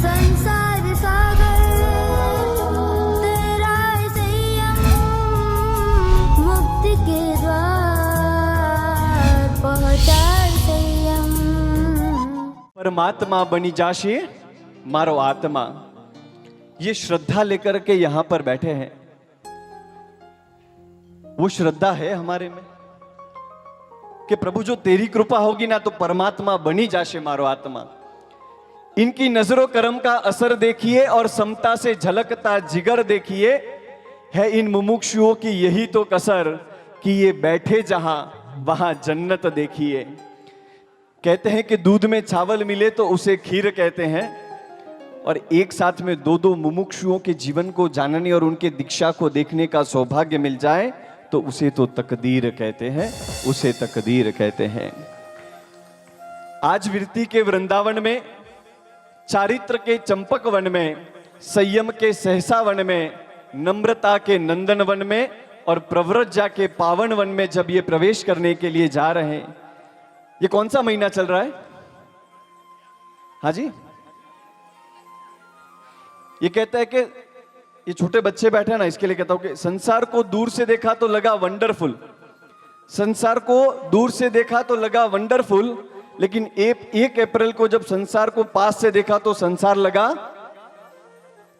संसार सागर तेरा है संयम, मुक्ति के द्वार पहुंचा संयम। परमात्मा बनी जाशे मारो आत्मा, ये श्रद्धा लेकर के यहां पर बैठे हैं। वो श्रद्धा है हमारे में कि प्रभु जो तेरी कृपा होगी ना तो परमात्मा बनी जाशे मारो आत्मा। इनकी नजरों करम का असर देखिए और समता से झलकता जिगर देखिए, है इन मुमुक्षुओं की यही तो कसर कि ये बैठे जहां वहां जन्नत देखिए। कहते हैं कि दूध में चावल मिले तो उसे खीर कहते हैं, और एक साथ में दो दो मुमुक्षुओं के जीवन को जानने और उनके दीक्षा को देखने का सौभाग्य मिल जाए तो उसे तो तकदीर कहते हैं, उसे तकदीर कहते हैं। आज विरती के वृंदावन में, चारित्र के चंपक वन में, संयम के सहसा वन में, नम्रता के नंदन वन में और प्रव्रज्या के पावन वन में जब ये प्रवेश करने के लिए जा रहे हैं, ये कौन सा महीना चल रहा है? हाँ जी, ये कहता है कि ये छोटे बच्चे बैठे हैं ना, इसके लिए कहता हूं कि संसार को दूर से देखा तो लगा वंडरफुल, संसार को दूर से देखा तो लगा वंडरफुल, लेकिन 1 अप्रैल को जब संसार को पास से देखा तो संसार लगा,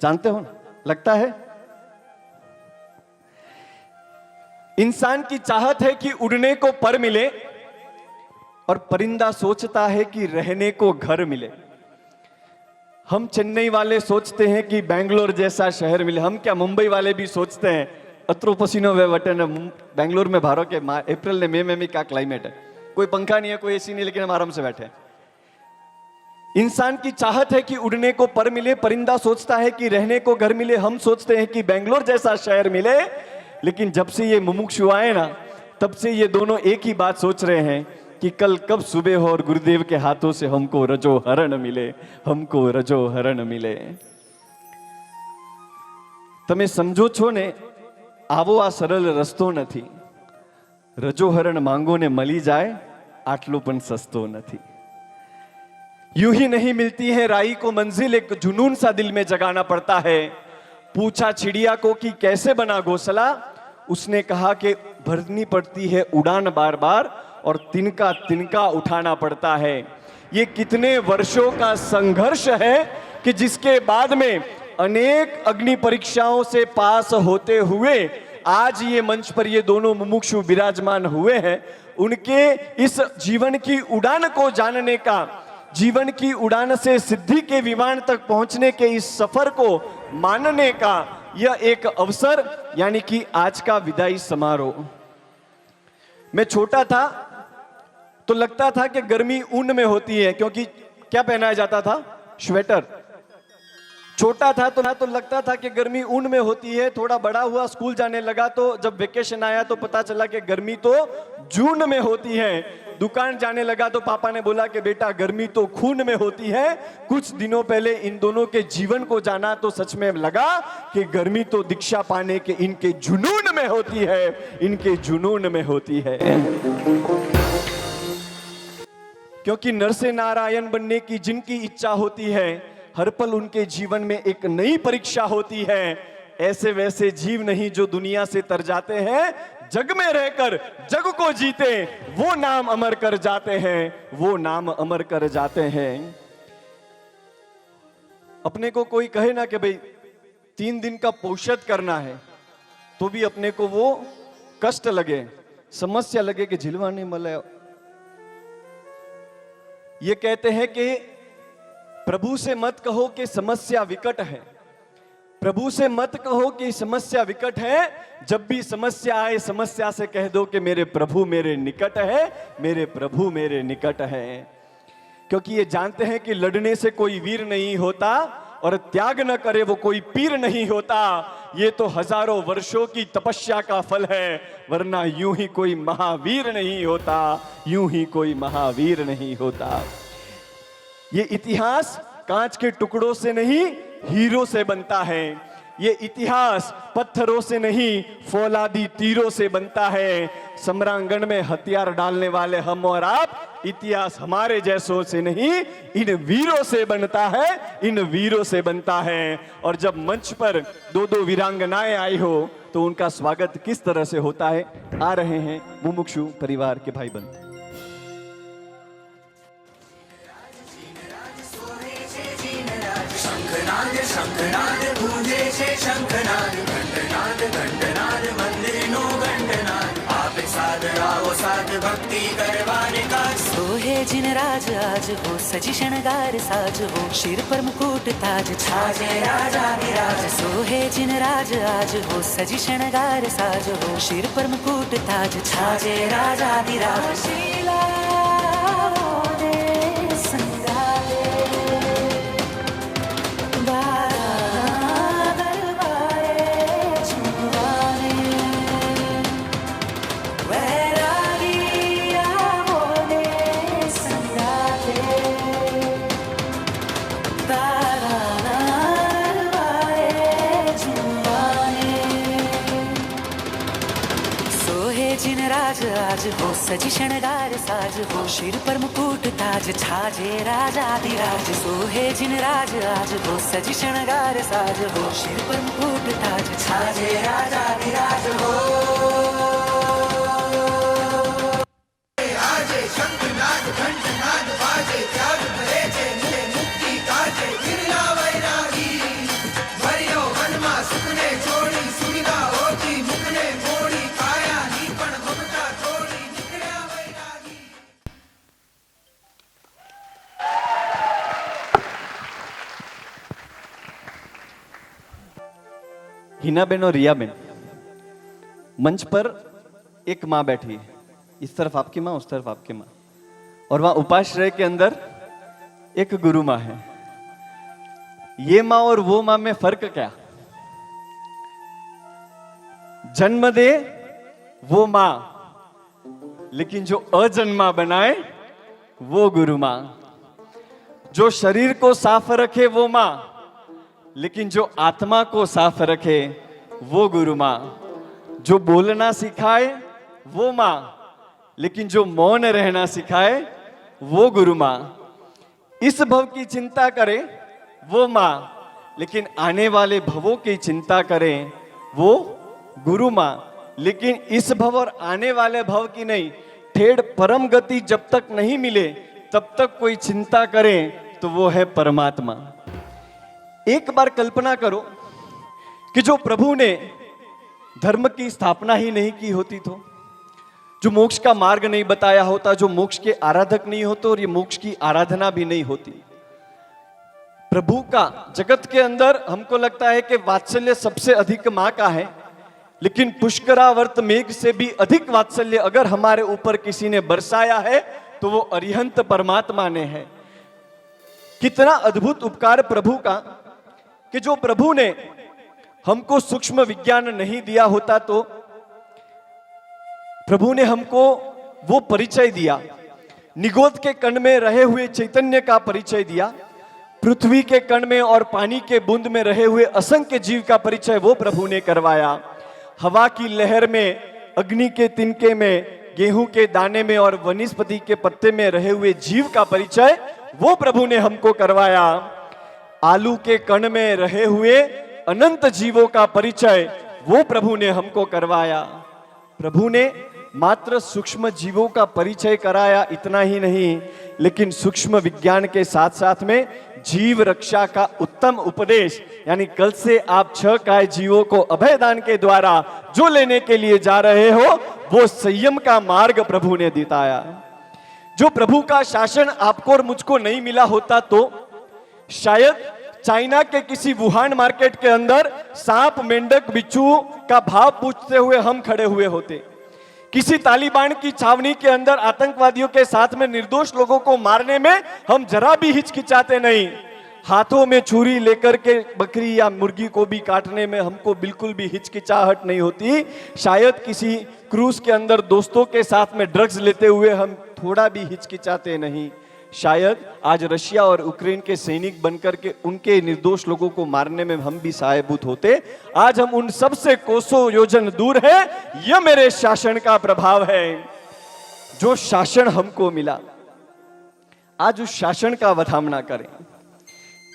जानते हो, लगता है। इंसान की चाहत है कि उड़ने को पर मिले और परिंदा सोचता है कि रहने को घर मिले। हम चेन्नई वाले सोचते हैं कि बेंगलोर जैसा शहर मिले, हम क्या मुंबई वाले भी सोचते हैं अत्रो पसीनो वे वटन बेंगलोर में भारो के अप्रैल ने मई में क्या क्लाइमेट है, कोई पंखा नहीं है, कोई एसी नहीं, लेकिन हम आराम से बैठे हैं। इंसान की चाहत है कि उड़ने को पर मिले, परिंदा सोचता है कि रहने को घर मिले, हम सोचते हैं कि बेंगलोर जैसा शहर मिले। लेकिन जब से ये मुमुक्षु आए ना, तब से ये दोनों एक ही बात सोच रहे हैं कि कल कब सुबह हो और गुरुदेव के हाथों से हमको रजो हरण मिले, हमको रजो हरण मिले। તમે સમજો છો ને, આવો આ સરળ રસ્તો નથી, રજો હરણ માંગો ને મળી જાય આટલું પણ સસ્તો નથી। यूं ही नहीं मिलती है राई को मंजिल, एक जुनून सा दिल में जगाना पड़ता है। पूछा चिड़िया को कि कैसे बना घोंसला, उसने कहा कि भरनी पड़ती है उड़ान बार बार और तिनका तिनका उठाना पड़ता है। ये कितने वर्षों का संघर्ष है कि जिसके बाद में अनेक अग्नि परीक्षाओं से पास होते हुए आज ये मंच पर ये दोनों मुमुक्षु विराजमान हुए हैं। उनके इस जीवन की उड़ान को जानने का, जीवन की उड़ान से सिद्धि के विमान तक पहुंचने के इस सफर को मानने का यह एक अवसर, यानी कि आज का विदाई समारोह। मैं छोटा था तो लगता था कि गर्मी ऊन में होती है, क्योंकि क्या पहनाया जाता था, स्वेटर। छोटा था तो लगता था कि गर्मी ऊन में होती है। थोड़ा बड़ा हुआ, स्कूल जाने लगा तो जब वेकेशन आया तो पता चला कि गर्मी तो जून में होती है। दुकान जाने लगा तो पापा ने बोला कि बेटा गर्मी तो खून में होती है। कुछ दिनों पहले इन दोनों के जीवन को जाना तो सच में लगा कि गर्मी तो दीक्षा पाने के इनके जुनून में होती है, इनके जुनून में होती है। क्योंकि नर से नारायण बनने की जिनकी इच्छा होती है, हर पल उनके जीवन में एक नई परीक्षा होती है। ऐसे वैसे जीव नहीं जो दुनिया से तर जाते हैं, जग में रहकर जग को जीते वो नाम अमर कर जाते हैं, वो नाम अमर कर जाते हैं। अपने को कोई कहे ना कि भाई 3 दिन का पौषध करना है, तो भी अपने को वो कष्ट लगे, समस्या लगे कि झिलवा नहीं मिले। ये कहते हैं कि प्रभु से मत कहो कि समस्या विकट है, प्रभु से मत कहो कि समस्या विकट है। जब भी समस्या आए समस्या से कह दो कि मेरे प्रभु मेरे निकट है, मेरे प्रभु मेरे निकट है। क्योंकि ये जानते हैं कि लड़ने से कोई वीर नहीं होता और त्याग न करे वो कोई पीर नहीं होता। ये तो हजारों वर्षों की तपस्या का फल है, वरना यूं ही कोई महावीर नहीं होता, यूं ही कोई महावीर नहीं होता। ये इतिहास कांच के टुकड़ों से नहीं हीरो से बनता है। ये इतिहास पत्थरों से नहीं फौलादी तीरों से बनता है। सम्रांगण में हथियार डालने वाले हम और आप, इतिहास हमारे जैसों से नहीं इन वीरों से बनता है, इन वीरों से बनता है। और जब मंच पर दो दो वीरांगनाएं आई हो तो उनका स्वागत किस तरह से होता है। आ रहे हैं मुमुक्षु परिवार के भाई बंधु। शंखनाद शंखनाद गूंजे छे शंखनाद, घंटनाद घंटनाद मंदिरनो घंटनाद, आपे साध आओ साध भक्ति करवाने का। सोहे जिन राज आज हो सजी शणगार साज हो, सिर पर मुकुट ताज छाजे राजाधिराज। सोहे जिन राज आज हो सजी शणगार साज हो, सिर पर मुकुट ताज छाजे राजाधिराज। शीला जिन राज आज हो सजी शणगार साज हो, सिर पर मुकुट ताज छाजे राजाधिराज। सोहे जिन राज आज हो सजी शणगार साज हो, सिर पर मुकुट ताज छाजे राजाधिराज हो। आजे शंखनाद घंटनाद बाजे, त्याग करे छे मुने मुक्ति काजे। गिरला वैरागी भरियो वनमा सुखने छोड़ी, सुविधा होती मुखने मोड़ी, काया नी पण ममता छोड़ी निकळ्या वैरागी। हिनाबेन और रियाबेन, मंच पर एक माँ बैठी है, इस तरफ आपकी माँ, उस तरफ आपकी माँ, और वहां उपाश्रय के अंदर एक गुरु माँ है। ये माँ और वो माँ में फर्क क्या? जन्म दे वो माँ, लेकिन जो अजन्मा बनाए वो गुरु माँ। जो शरीर को साफ रखे वो माँ, लेकिन जो आत्मा को साफ रखे वो गुरु माँ। जो बोलना सिखाए वो माँ, लेकिन जो मौन रहना सिखाए वो गुरु माँ। इस भव की चिंता करे वो माँ, लेकिन आने वाले भवों की चिंता करे वो गुरु माँ। लेकिन इस भव और आने वाले भव की नहीं, ठेठ परम गति जब तक नहीं मिले तब तक कोई चिंता करे तो वो है परमात्मा। एक बार कल्पना करो कि जो प्रभु ने धर्म की स्थापना ही नहीं की होती तो, जो मोक्ष का मार्ग नहीं बताया होता, जो मोक्ष के आराधक नहीं होते और ये मोक्ष की आराधना भी नहीं होती। प्रभु का जगत के अंदर हमको लगता है कि वात्सल्य सबसे अधिक मां का है, लेकिन पुष्करावर्त मेघ से भी अधिक वात्सल्य अगर हमारे ऊपर किसी ने बरसाया है तो वो अरिहंत परमात्मा ने है। कितना अद्भुत उपकार प्रभु का कि जो प्रभु ने हमको सूक्ष्म विज्ञान नहीं दिया होता तो प्रभु ने हमको वो परिचय दिया, निगोद के कण में रहे हुए चैतन्य का परिचय दिया, पृथ्वी के कण में और पानी के बूंद में रहे हुए असंख्य जीव का परिचय वो प्रभु ने करवाया। हवा की लहर में, अग्नि के तिनके में, गेहूं के दाने में और वनस्पति के पत्ते में रहे हुए जीव का परिचय वो प्रभु ने हमको करवाया। आलू के कण में रहे हुए अनंत जीवों का परिचय वो प्रभु ने हमको करवाया। प्रभु ने मात्र सूक्ष्म जीवों का परिचय कराया, इतना ही नहीं, लेकिन सूक्ष्म विज्ञान के साथ साथ में जीव रक्षा का उत्तम उपदेश, यानी कल से आप 6 काय जीवों को अभयदान के द्वारा जो लेने के लिए जा रहे हो वो संयम का मार्ग प्रभु ने दिखाया। जो प्रभु का शासन आपको और मुझको नहीं मिला होता तो शायद चाइना के किसी वुहान मार्केट के अंदर सांप, मेंढक, बिच्छू का भाव पूछते हुए हम खड़े हुए होते। किसी तालिबान की छावनी के अंदर आतंकवादियों के साथ में निर्दोष लोगों को मारने में हम जरा भी हिचकिचाते नहीं। हाथों में छुरी लेकर के बकरी या मुर्गी को भी काटने में हमको बिल्कुल भी हिचकिचाहट नहीं होती। शायद किसी क्रूज के अंदर दोस्तों के साथ में ड्रग्स लेते हुए हम थोड़ा भी हिचकिचाते नहीं। शायद आज रशिया और यूक्रेन के सैनिक बनकर के उनके निर्दोष लोगों को मारने में हम भी सहायभूत होते। आज हम उन सब से कोसों योजन दूर है। यह मेरे शासन का प्रभाव है। जो शासन हमको मिला, आज उस शासन का वधामना करें,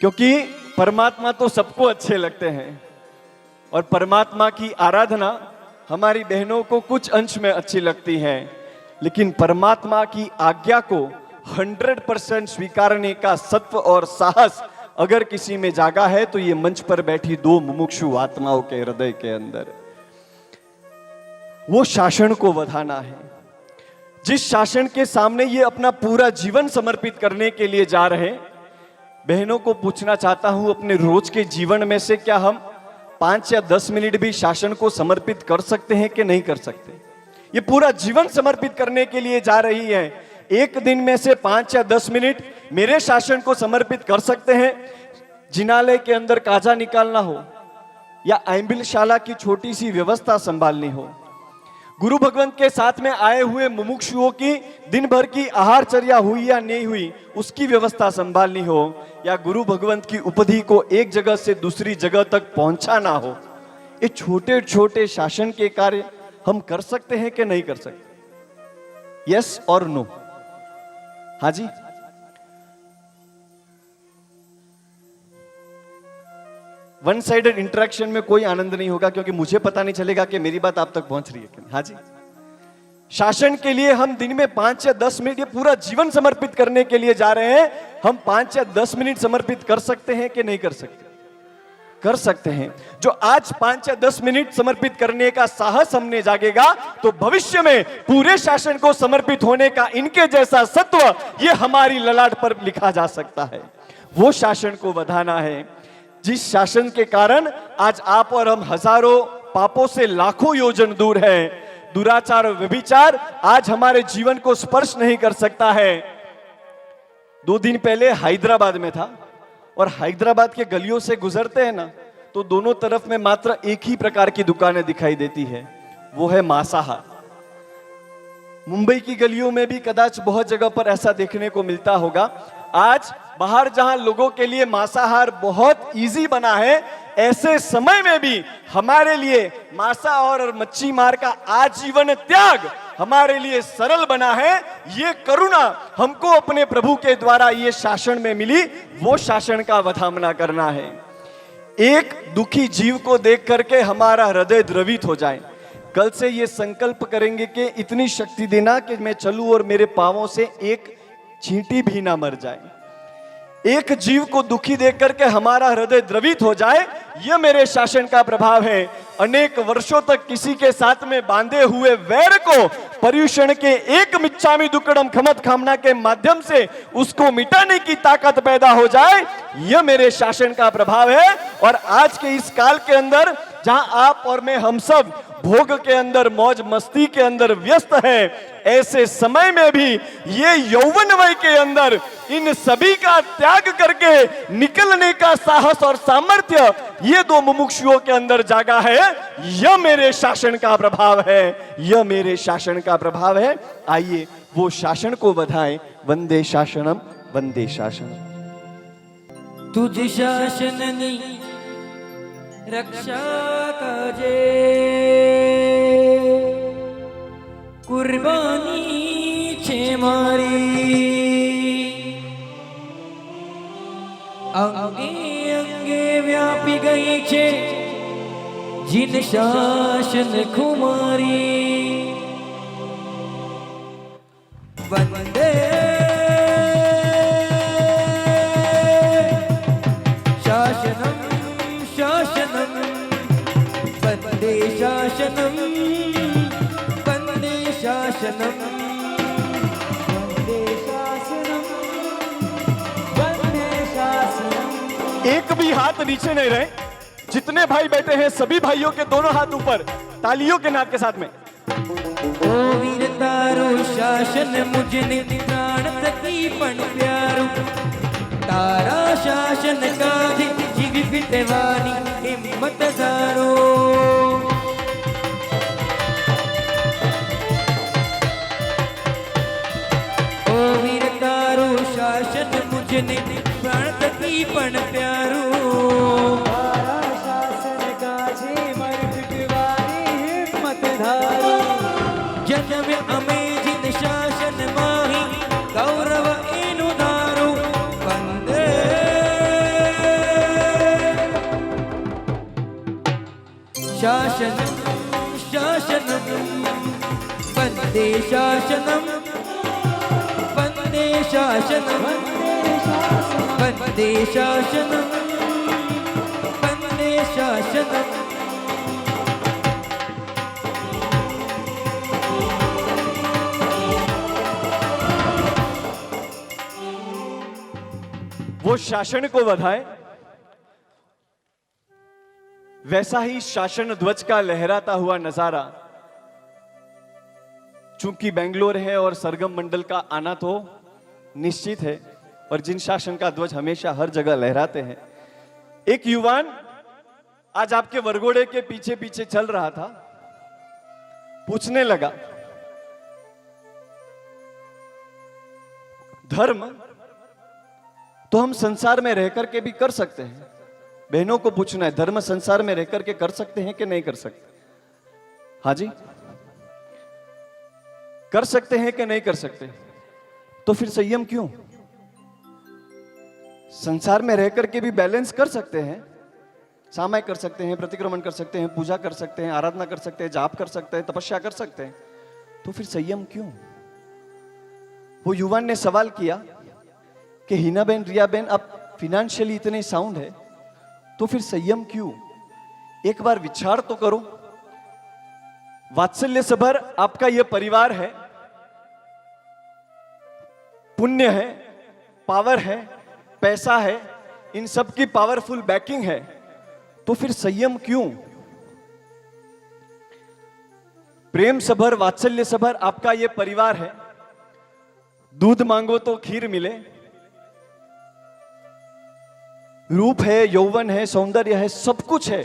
क्योंकि परमात्मा तो सबको अच्छे लगते हैं और परमात्मा की आराधना हमारी बहनों को कुछ अंश में अच्छी लगती है, लेकिन परमात्मा की आज्ञा को 100% स्वीकारने का सत्व और साहस अगर किसी में जागा है तो ये मंच पर बैठी दो मुमुक्षु आत्माओं के हृदय के अंदर। वो शासन को वधाना है, जिस शासन के सामने ये अपना पूरा जीवन समर्पित करने के लिए जा रहे। बहनों को पूछना चाहता हूं, अपने रोज के जीवन में से क्या हम 5 या 10 मिनट भी शासन को समर्पित कर सकते हैं कि नहीं कर सकते? ये पूरा जीवन समर्पित करने के लिए जा रही है। एक दिन में से 5 या 10 मिनट मेरे शासन को समर्पित कर सकते हैं? जिनालय के अंदर काजा निकालना हो या आइंबिलशाला की छोटी सी व्यवस्था संभालनी हो, गुरु भगवंत के साथ में आए हुए मुमुक्षुओं की दिन भर की आहारचर्या हुई या नहीं हुई उसकी व्यवस्था संभालनी हो, या गुरु भगवंत की उपधि को एक जगह से दूसरी जगह तक पहुंचाना हो, ये छोटे छोटे शासन के कार्य हम कर सकते हैं कि नहीं कर सकते? यस और नो? हाँ जी। वन साइडेड इंटरेक्शन में कोई आनंद नहीं होगा, क्योंकि मुझे पता नहीं चलेगा कि मेरी बात आप तक पहुंच रही है कि नहीं। हाँ जी। शासन के लिए हम दिन में 5 या 10 मिनट, ये पूरा जीवन समर्पित करने के लिए जा रहे हैं, हम 5 या 10 मिनट समर्पित कर सकते हैं कि नहीं कर सकते? कर सकते हैं। जो आज 5 या 10 मिनट समर्पित करने का साहस हमने जागेगा तो भविष्य में पूरे शासन को समर्पित होने का इनके जैसा सत्व ये हमारी ललाट पर लिखा जा सकता है। वो शासन को बढ़ाना है जिस शासन के कारण आज आप और हम हजारों पापों से लाखों योजन दूर हैं। दुराचार और व्यभिचार आज हमारे जीवन को स्पर्श नहीं कर सकता है। 2 दिन पहले हैदराबाद में था और हैदराबाद के गलियों से गुजरते हैं ना, तो दोनों तरफ में मात्र एक ही प्रकार की दुकानें दिखाई देती है, वो है मांसाहार। मुंबई की गलियों में भी कदाच बहुत जगह पर ऐसा देखने को मिलता होगा। आज बाहर जहां लोगों के लिए मांसाहार बहुत इजी बना है, ऐसे समय में भी हमारे लिए मांसाहार और मच्छी मार का आजीवन त्याग हमारे लिए सरल बना है। ये करुणा हमको अपने प्रभु के द्वारा ये शासन में मिली, वो शासन का वधामना करना है। एक दुखी जीव को देख करके हमारा हृदय द्रवित हो जाए। कल से ये संकल्प करेंगे कि इतनी शक्ति देना कि मैं चलूं और मेरे पांवों से एक चींटी भी ना मर जाए। एक जीव को दुखी देख करके हमारा हृदय द्रवित हो जाए, यह मेरे शासन का प्रभाव है। अनेक वर्षों तक किसी के साथ में बांधे हुए वैर को पर्युषण के एक मिच्छामि दुक्कडम खमत खामना के माध्यम से उसको मिटाने की ताकत पैदा हो जाए, यह मेरे शासन का प्रभाव है। और आज के इस काल के अंदर जहां आप और मैं हम सब भोग के अंदर मौज मस्ती के अंदर व्यस्त है, ऐसे समय में भी ये यौवन वय के अंदर इन सभी का त्याग करके निकलने का साहस और सामर्थ्य ये 2 मुमुक्षुओं के अंदर जागा है। यह मेरे शासन का प्रभाव है, यह मेरे शासन का प्रभाव है। आइए वो शासन को बधाएं। वंदे शासनम, वंदे शासनम। तुझ शासननी रक्षा काजे, कुर्बानी छे मारी। अंगे अंगे व्यापी गई छे जिन शासन खुमारी। वंदे शासनम शासनम, वंदे शासनम, वंदे शासनम, वंदे शासनम, वंदे शासनम। एक भी हाथ नीचे नहीं रहे। जितने भाई बैठे हैं सभी भाइयों के दोनों हाथ ऊपर, तालियों के नाद के साथ में। ओ वीर तारो शासन मुझने प्राण तकी पण प्यारो, तारा शासन काधे जीवी पिटवानी हिम्मत दारो। ओ वीर तारो मुझने प्राण थकी पण प्यारू તારા શાસન કાજે મર ફિટવાની હિંમત ધારો जन्म अमे जिन शासन माही गौरव एनु दारू वंदे शासनम शासनम वंदे शासनम वंदे शासनम वंदे शासनम वंदे शासनम वो शासन को बधाए, वैसा ही शासन ध्वज का लहराता हुआ नजारा चूंकि बेंगलोर है और सरगम मंडल का आना तो निश्चित है, और जिन शासन का ध्वज हमेशा हर जगह लहराते हैं। एक युवान आज आपके वरघोड़े के पीछे पीछे चल रहा था, पूछने लगा, धर्म तो हम संसार में रहकर के भी कर सकते हैं। बहनों को पूछना है, धर्म संसार में रहकर के कर सकते हैं कि नहीं कर सकते? हाँ जी, कर सकते हैं कि नहीं कर सकते? तो फिर संयम क्यों? संसार में रहकर के भी बैलेंस कर सकते हैं, सामय कर सकते हैं, प्रतिक्रमण कर सकते हैं, पूजा कर सकते हैं, आराधना कर सकते हैं, जाप कर सकते हैं, तपस्या कर सकते हैं, तो फिर संयम क्यों? वो युवान ने सवाल किया कि हिनाबेन, रियाबेन, आप फिनेंशियली इतने साउंड है तो फिर संयम क्यों? एक बार विचार तो करो। वात्सल्य सभर आपका यह परिवार है, पुण्य है, पावर है, पैसा है, इन सब की पावरफुल बैकिंग है, तो फिर संयम क्यों? प्रेम सभर, वात्सल्य सभर आपका यह परिवार है, दूध मांगो तो खीर मिले, रूप है, यौवन है, सौंदर्य है, सब कुछ है,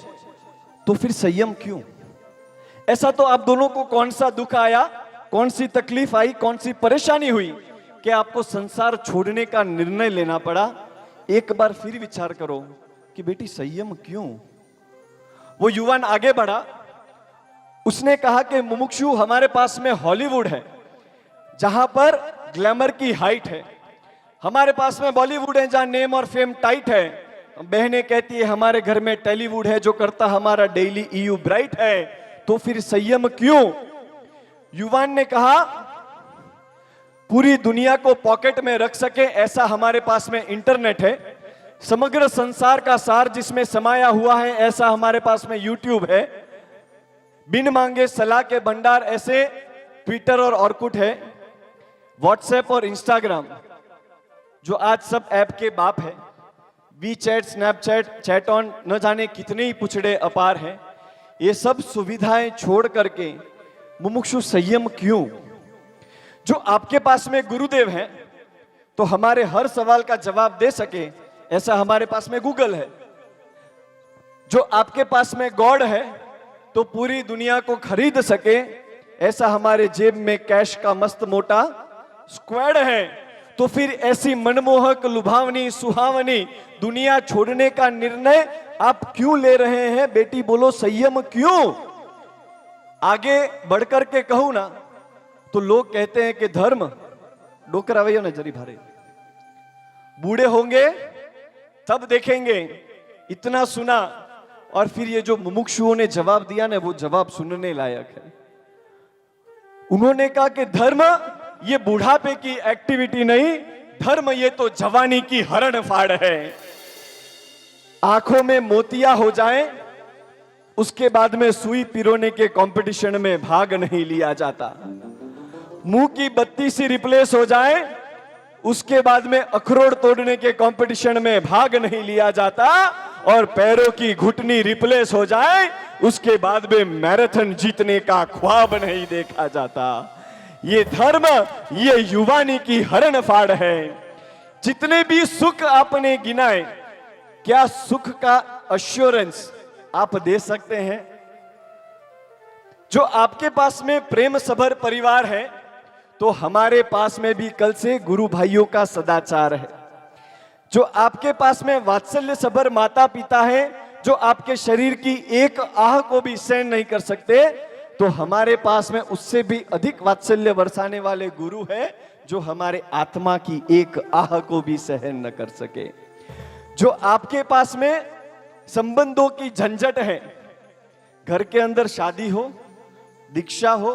तो फिर संयम क्यों? ऐसा तो आप दोनों को कौन सा दुख आया, कौन सी तकलीफ आई, कौन सी परेशानी हुई कि आपको संसार छोड़ने का निर्णय लेना पड़ा? एक बार फिर विचार करो कि बेटी संयम क्यों? वो युवान आगे बढ़ा, उसने कहा कि मुमुक्षु, हमारे पास में हॉलीवुड है जहां पर ग्लैमर की हाइट है, हमारे पास में बॉलीवुड है जहां नेम और फेम टाइट है, बहनें कहती है हमारे घर में टेलीवुड है जो करता हमारा डेली ईयू ब्राइट है, तो फिर संयम क्यों? युवान ने कहा, पूरी दुनिया को पॉकेट में रख सके ऐसा हमारे पास में इंटरनेट है, समग्र संसार का सार जिसमें समाया हुआ है ऐसा हमारे पास में यूट्यूब है, बिन मांगे सलाह के भंडार ऐसे ट्विटर और ऑर्कुट है, व्हाट्सएप और इंस्टाग्राम जो आज सब ऐप के बाप है, WeChat, Snapchat, ChatOn, न जाने कितने ही पुछड़े अपार हैं, ये सब सुविधाएं छोड़ करके मुमुक्षु संयम क्यों? जो आपके पास में गुरुदेव हैं तो हमारे हर सवाल का जवाब दे सके ऐसा हमारे पास में गूगल है, जो आपके पास में गॉड है तो पूरी दुनिया को खरीद सके ऐसा हमारे जेब में कैश का मस्त मोटा स्क्वाड है, तो फिर ऐसी मनमोहक, लुभावनी, सुहावनी दुनिया छोड़ने का निर्णय आप क्यों ले रहे हैं? बेटी बोलो, संयम क्यों? आगे बढ़कर के कहूं ना तो लोग कहते हैं कि धर्म डोकरा वही ना जरी भारे, बूढ़े होंगे तब देखेंगे, इतना सुना, और फिर ये जो मुमुक्षुओं ने जवाब दिया ना वो जवाब सुनने लायक है। उन्होंने कहा कि धर्म ये बुढ़ापे की एक्टिविटी नहीं, धर्म ये तो जवानी की हरण फाड़ है। आंखों में मोतिया हो जाए उसके बाद में सुई पिरोने के कंपटीशन में भाग नहीं लिया जाता, मुंह की बत्ती सी रिप्लेस हो जाए उसके बाद में अखरोट तोड़ने के कंपटीशन में भाग नहीं लिया जाता, और पैरों की घुटनी रिप्लेस हो जाए उसके बाद में मैराथन जीतने का ख्वाब नहीं देखा जाता। ये धर्म, ये युवानी की हरण फाड़ है। जितने भी सुख आपने गिनाए, क्या सुख का अश्योरेंस आप दे सकते हैं? जो आपके पास में प्रेम सभर परिवार है तो हमारे पास में भी कल से गुरु भाइयों का सदाचार है। जो आपके पास में वात्सल्य सभर माता पिता हैं, जो आपके शरीर की एक आह को भी सहन नहीं कर सकते, तो हमारे पास में उससे भी अधिक वात्सल्य बरसाने वाले गुरु है, जो हमारे आत्मा की एक आह को भी सहन न कर सके। जो आपके पास में संबंधों की झंझट है, घर के अंदर शादी हो, दीक्षा हो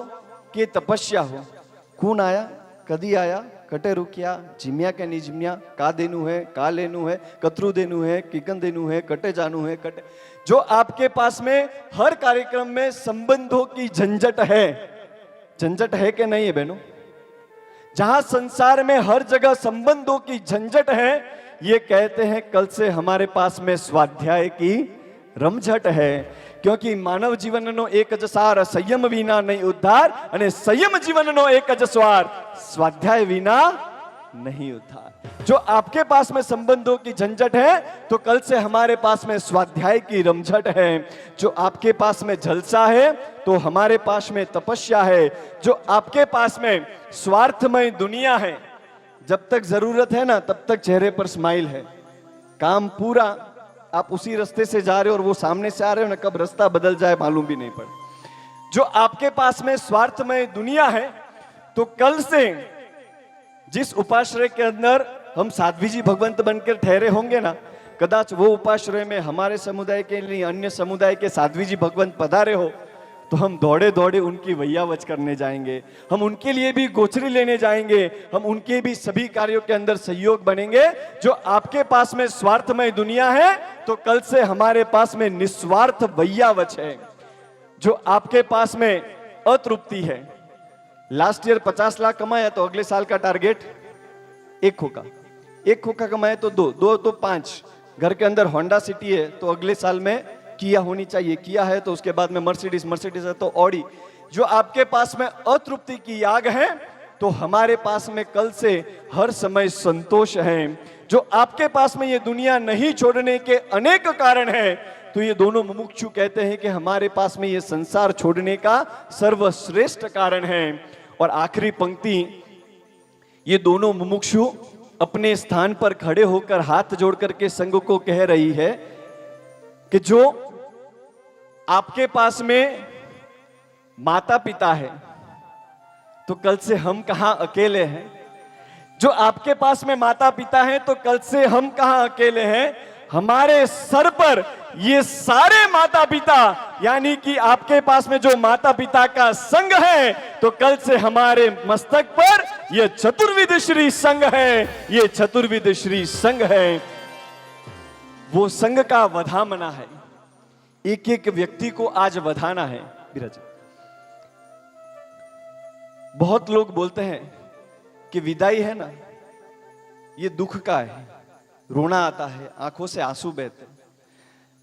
कि तपस्या हो, कौन आया, कदी आया, कटे रुकिया, जिम्या के नहीं जिम्या, का देनु है, का लेनु है, कतरू देनु है, किकन देनु है, कटे जानू है, कटे। जो आपके पास में हर कार्यक्रम में संबंधों की झंझट है कि नहीं है बहनों? जहां संसार में हर जगह संबंधों की झंझट है, ये कहते हैं कल से हमारे पास में स्वाध्याय की रमझट है। क्योंकि मानव जीवनનો એક જ સાર સંયમ વિના નહીં ઉદ્ધાર, અને સંયમ જીવનનો એક જ સ્વાર સ્વાધ્યાય વિના नहीं उद्धार। जो आपके पास में संबंधों की झंझट है, तो कल से हमारे पास में स्वाध्याय की रमझट है। जो आपके पास में जलसा है, तो हमारे पास में तपस्या है। जो आपके पास में स्वार्थमय दुनिया है, जब तक जरूरत है ना तब तक चेहरे पर स्माइल है, काम पूरा, आप उसी रास्ते से जा रहे हो और वो सामने से आ रहे हो ना, कब रास्ता बदल जाए मालूम भी नहीं पड़े। जो आपके पास में स्वार्थमय दुनिया है, तो कल से जिस उपाश्रय के अंदर हम साध्वी जी भगवंत बनकर ठहरे होंगे ना, कदाच वो उपाश्रय में हमारे समुदाय के लिए अन्य समुदाय के साध्वी जी भगवंत पधारे हो, तो हम दौड़े दौड़े उनकी वैयावच करने जाएंगे, हम उनके लिए भी गोचरी लेने जाएंगे, हम उनके भी सभी कार्यों के अंदर सहयोग बनेंगे। जो आपके पास में स्वार्थमय दुनिया है, तो कल से हमारे पास में निस्वार्थ वैयावच है। जो आपके पास में अतृप्ति है, लास्ट ईयर 50 लाख कमाया तो अगले साल का टारगेट 1 खोखा, 1 खोखा कमाया तो 2 तो 5, घर के अंदर होंडा सिटी है तो अगले साल में किया होनी चाहिए, किया है तो उसके बाद में मर्सिडीज, मर्सिडीज है तो ऑडी। जो आपके पास में अतृप्ति की आग है, तो हमारे पास में कल से हर समय संतोष है। जो आपके पास में ये दुनिया नहीं छोड़ने के अनेक कारण है, तो ये दोनों मुमुक्षु कहते हैं कि हमारे पास में ये संसार छोड़ने का सर्वश्रेष्ठ कारण है। और आखिरी पंक्ति, ये दोनों मुमुक्षु अपने स्थान पर खड़े होकर हाथ जोड़ करके संघ को कह रही है कि जो आपके पास में माता पिता है, तो कल से हम कहां अकेले हैं। जो आपके पास में माता पिता हैं, तो कल से हम कहां अकेले हैं। हमारे सर पर ये सारे माता पिता, यानी कि आपके पास में जो माता पिता का संघ है, तो कल से हमारे मस्तक पर ये चतुर्विध श्री संघ है, ये चतुर्विध श्री संघ है। वो संघ का वधामना है, एक एक व्यक्ति को आज वधाना है। बिराज, बहुत लोग बोलते हैं कि विदाई है ना, ये दुख का है, रोना आता है, आंखों से आंसू बहते हैं।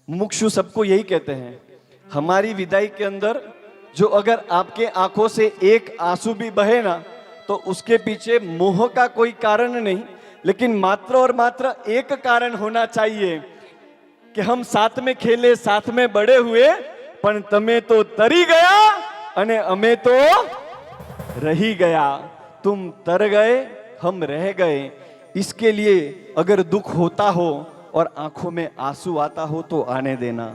मुमुक्षु सबको यही कहते हैं, हमारी विदाई के अंदर जो अगर आपके आंखों से एक आंसू भी बहे ना, तो उसके पीछे मोह का कोई कारण नहीं, लेकिन मात्र और मात्र एक कारण होना चाहिए कि हम साथ में खेले, साथ में बड़े हुए, पण तमे तो तरी गया अने अमे तो रही गया। तुम तर गए, हम रह गए। इसके लिए अगर दुख होता हो और आंखों में आंसू आता हो तो आने देना,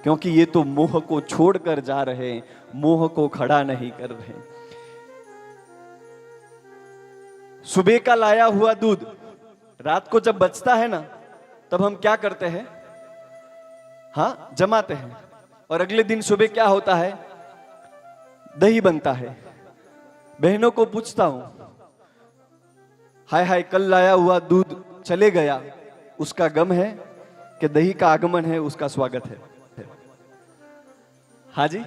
क्योंकि ये तो मोह को छोड़कर जा रहे, मोह को खड़ा नहीं कर रहे। सुबह का लाया हुआ दूध रात को जब बचता है ना, तब हम क्या करते हैं, हाँ जमाते हैं, और अगले दिन सुबह क्या होता है, दही बनता है। बहनों को पूछता हूं, हाय हाय कल लाया हुआ दूध चले गया, उसका गम है कि दही का आगमन है, उसका स्वागत है। हाँ जी,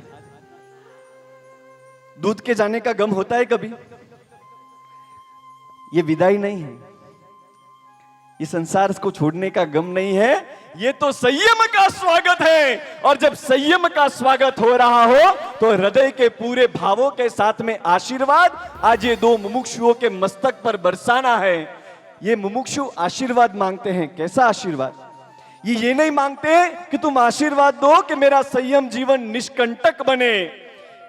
दूध के जाने का गम होता है कभी? ये विदाई नहीं है, ये संसार को छोड़ने का गम नहीं है, ये तो संयम का स्वागत है। और जब संयम का स्वागत हो रहा हो, तो हृदय के पूरे भावों के साथ में आशीर्वाद आज ये दो मुमुक्षुओं के मस्तक पर बरसाना है। ये मुमुक्षु आशीर्वाद मांगते हैं। कैसा आशीर्वाद? ये नहीं मांगते कि तुम आशीर्वाद दो कि मेरा संयम जीवन निष्कंटक बने।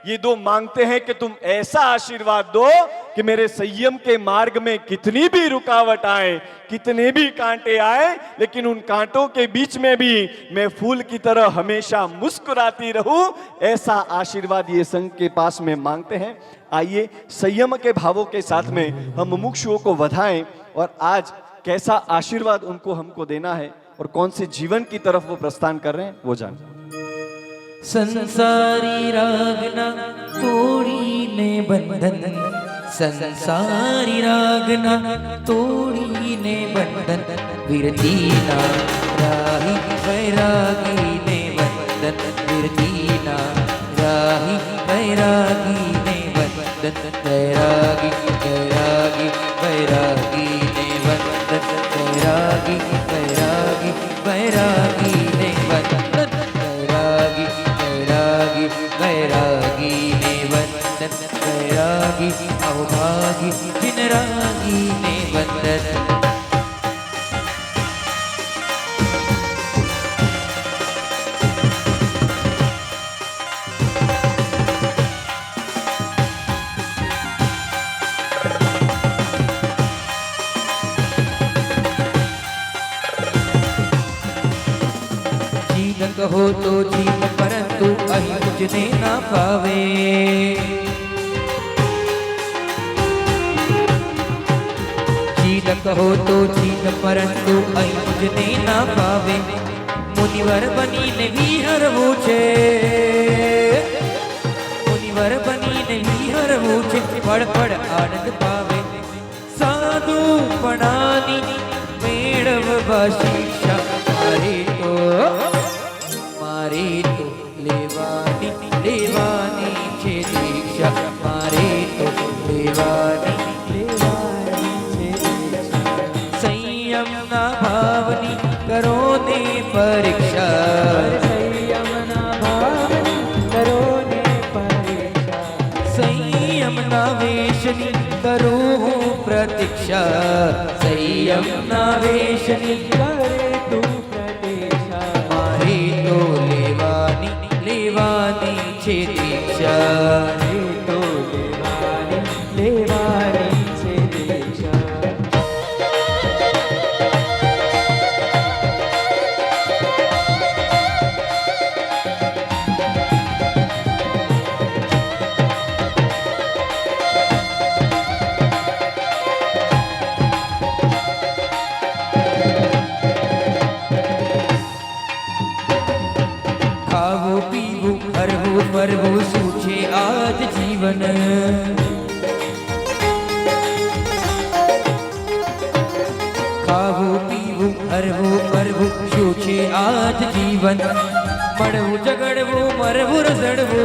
ये दो मांगते हैं कि तुम ऐसा आशीर्वाद दो कि मेरे संयम के मार्ग में कितनी भी रुकावट आए, कितने भी कांटे आए, लेकिन उन कांटों के बीच में भी मैं फूल की तरह हमेशा मुस्कुराती रहूं, ऐसा आशीर्वाद ये संघ के पास में मांगते हैं। आइए संयम के भावों के साथ में हम मुमुक्षुओं को बधाएं और आज कैसा आशीर्वाद उनको हमको देना है और कौन से जीवन की तरफ वो प्रस्थान कर रहे हैं वो जान। संसारी रागना तोड़ी ने बंधन, संसारी रागना तोड़ी ने बंधन, विरती ना राही वैरागी ने बंधन, विरती ना राही वैरागी ने बंधन, वैरागी वैरागी वैरागी ने बंधन, वैरागी वैरागी वैरागी ने बंधन, वैरागी वैरागी वैरागी ने बंधन, वैरागी अवभागी जिन रागी ने बंधन। जीत कहो तो जीत परंतु अहि मुझने ना पावे, जीत कहो तो जीत परंतु अहि मुझने ना पावे, मुनिवर बनी ने विहर पूछे, मुनिवर बनी ने विहर पूछे, पढ़ पढ़ आनंद पावे, साधु पणानी मेड़व शिक्षा, मारे तो लेवानी लेवानी छे दीक्षा, मारे तो लेवानी लेवानी छे दीक्षा, संयम ना भावनी करो ने परीक्षा, संयम ना भावनी करो ने परीक्षा, संयम ना वेशनी करो प्रतीक्षा, संयम ना वेशनी करे तू प्रतीक्षा, मारे तो लेवानी लेवानी छे दीक्षा, रे तो लेवानी लेवानी छे दीक्षा। खावो पीवो हरवो मरवो सूझे आज जीवन, खावो पीवो हरवो मरवो सूझे आज जीवन, मड़वो झगड़वो मरवो रजड़वो,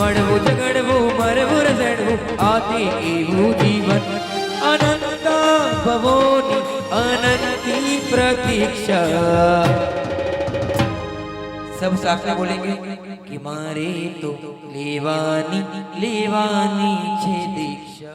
मड़वो झगड़वो मरवो रजड़वो आते एवो जीवन, अनंता भवोनी अनंती प्रतीक्षा। सब साथ में बोलेंगे कि मारे तो लेवानी लेवानी छे दीक्षा।